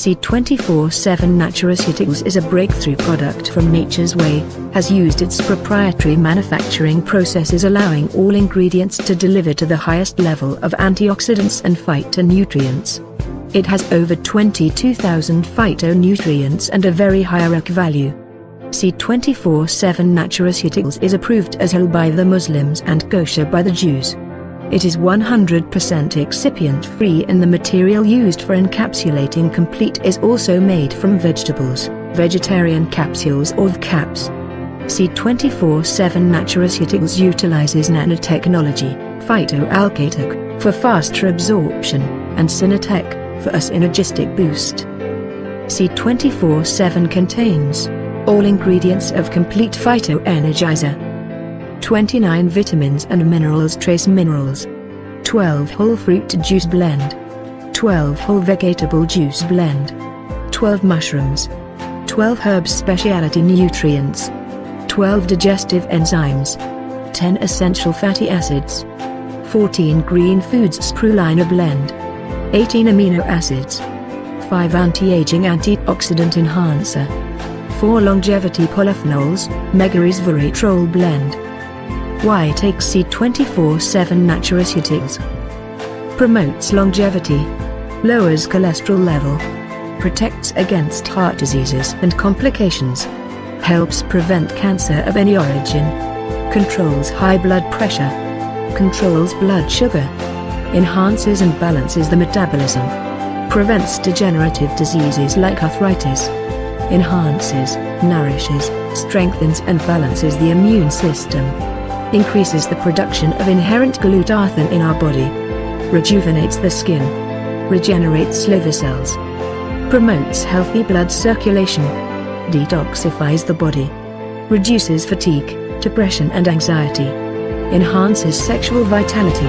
C24/7 Nutraceuticals is a breakthrough product from Nature's Way, has used its proprietary manufacturing processes allowing all ingredients to deliver to the highest level of antioxidants and phytonutrients. It has over 22,000 phytonutrients and a very hierarch value. C24/7 Nutraceuticals is approved as halal by the Muslims and kosher by the Jews. It is 100% excipient-free and the material used for encapsulating complete is also made from vegetables, vegetarian capsules or caps. C24/7 Nutraceuticals utilizes nanotechnology, phytoalkaloid, for faster absorption, and Synatech, for a synergistic boost. C24/7 contains all ingredients of complete phytoenergizer, 29 vitamins and minerals, trace minerals, 12 whole fruit juice blend, 12 whole vegetable juice blend, 12 mushrooms, 12 herbs specialty nutrients, 12 digestive enzymes, 10 essential fatty acids, 14 green foods spirulina blend, 18 amino acids, 5 anti-aging antioxidant enhancer, 4 longevity polyphenols, megaresveratrol blend. Why take C24/7 Nutraceuticals? Promotes longevity, lowers cholesterol level, protects against heart diseases and complications, helps prevent cancer of any origin, controls high blood pressure, controls blood sugar, enhances and balances the metabolism, prevents degenerative diseases like arthritis, enhances, nourishes, strengthens and balances the immune system, increases the production of inherent glutathione in our body, rejuvenates the skin, regenerates liver cells, promotes healthy blood circulation, detoxifies the body, reduces fatigue, depression and anxiety, enhances sexual vitality.